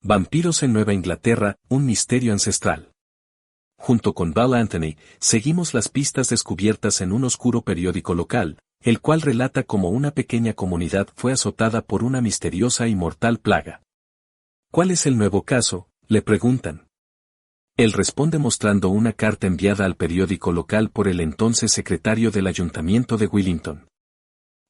Vampiros en Nueva Inglaterra, un misterio ancestral. Junto con Val Anthony, seguimos las pistas descubiertas en un oscuro periódico local, el cual relata cómo una pequeña comunidad fue azotada por una misteriosa y mortal plaga. ¿Cuál es el nuevo caso?, le preguntan. Él responde mostrando una carta enviada al periódico local por el entonces secretario del Ayuntamiento de Willington.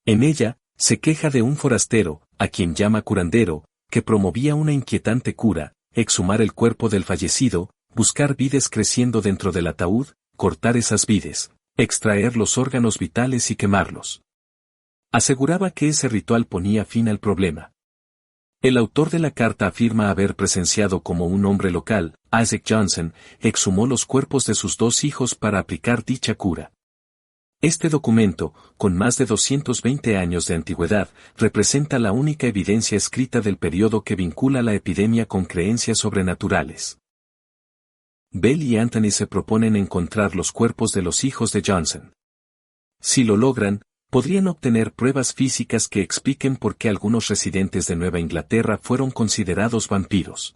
En ella, se queja de un forastero, a quien llama curandero, que promovía una inquietante cura: exhumar el cuerpo del fallecido, buscar vides creciendo dentro del ataúd, cortar esas vides, extraer los órganos vitales y quemarlos. Aseguraba que ese ritual ponía fin al problema. El autor de la carta afirma haber presenciado cómo un hombre local, Isaac Johnson, exhumó los cuerpos de sus 2 hijos para aplicar dicha cura. Este documento, con más de 220 años de antigüedad, representa la única evidencia escrita del periodo que vincula la epidemia con creencias sobrenaturales. Bell y Anthony se proponen encontrar los cuerpos de los hijos de Johnson. Si lo logran, podrían obtener pruebas físicas que expliquen por qué algunos residentes de Nueva Inglaterra fueron considerados vampiros.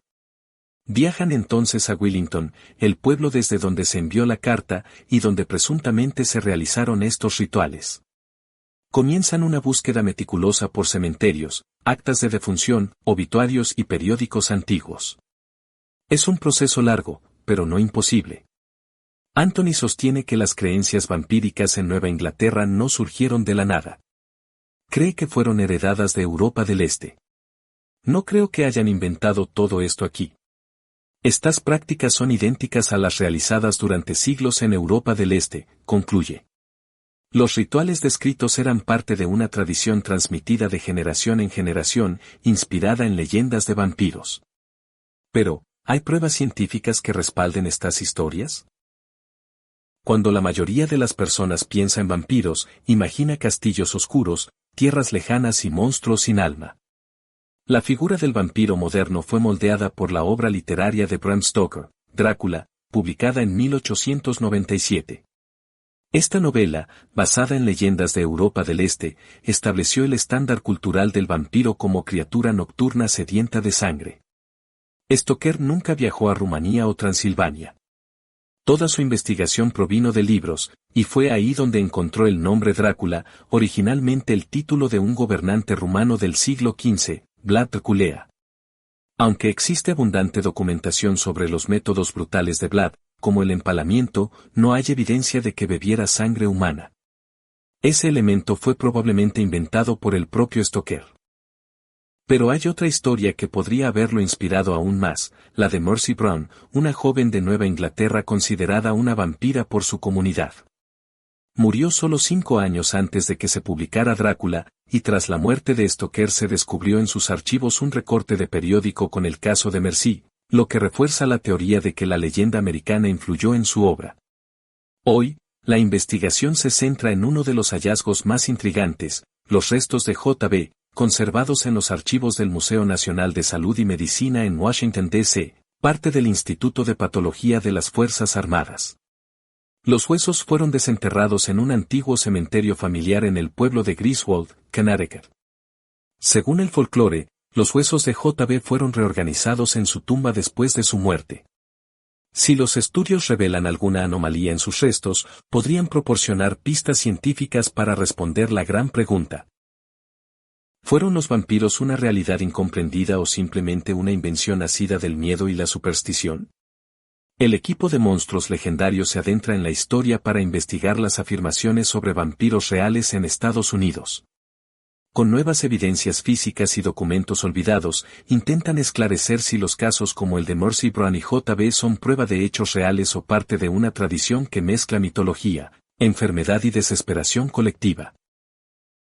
Viajan entonces a Willington, el pueblo desde donde se envió la carta y donde presuntamente se realizaron estos rituales. Comienzan una búsqueda meticulosa por cementerios, actas de defunción, obituarios y periódicos antiguos. Es un proceso largo, pero no imposible. Anthony sostiene que las creencias vampíricas en Nueva Inglaterra no surgieron de la nada. Cree que fueron heredadas de Europa del Este. No creo que hayan inventado todo esto aquí. Estas prácticas son idénticas a las realizadas durante siglos en Europa del Este, concluye. Los rituales descritos eran parte de una tradición transmitida de generación en generación, inspirada en leyendas de vampiros. Pero, ¿hay pruebas científicas que respalden estas historias? Cuando la mayoría de las personas piensa en vampiros, imagina castillos oscuros, tierras lejanas y monstruos sin alma. La figura del vampiro moderno fue moldeada por la obra literaria de Bram Stoker, Drácula, publicada en 1897. Esta novela, basada en leyendas de Europa del Este, estableció el estándar cultural del vampiro como criatura nocturna sedienta de sangre. Stoker nunca viajó a Rumanía o Transilvania. Toda su investigación provino de libros, y fue ahí donde encontró el nombre Drácula, originalmente el título de un gobernante rumano del siglo XV, Vlad Dracula. Aunque existe abundante documentación sobre los métodos brutales de Vlad, como el empalamiento, no hay evidencia de que bebiera sangre humana. Ese elemento fue probablemente inventado por el propio Stoker. Pero hay otra historia que podría haberlo inspirado aún más, la de Mercy Brown, una joven de Nueva Inglaterra considerada una vampira por su comunidad. Murió solo 5 años antes de que se publicara Drácula, y tras la muerte de Stoker se descubrió en sus archivos un recorte de periódico con el caso de Mercy, lo que refuerza la teoría de que la leyenda americana influyó en su obra. Hoy, la investigación se centra en uno de los hallazgos más intrigantes, los restos de J.B., conservados en los archivos del Museo Nacional de Salud y Medicina en Washington, D.C., parte del Instituto de Patología de las Fuerzas Armadas. Los huesos fueron desenterrados en un antiguo cementerio familiar en el pueblo de Griswold, Connecticut. Según el folclore, los huesos de J.B. fueron reorganizados en su tumba después de su muerte. Si los estudios revelan alguna anomalía en sus restos, podrían proporcionar pistas científicas para responder la gran pregunta. ¿Fueron los vampiros una realidad incomprendida o simplemente una invención nacida del miedo y la superstición? El equipo de monstruos legendarios se adentra en la historia para investigar las afirmaciones sobre vampiros reales en Estados Unidos. Con nuevas evidencias físicas y documentos olvidados, intentan esclarecer si los casos como el de Mercy Brown y J.B. son prueba de hechos reales o parte de una tradición que mezcla mitología, enfermedad y desesperación colectiva.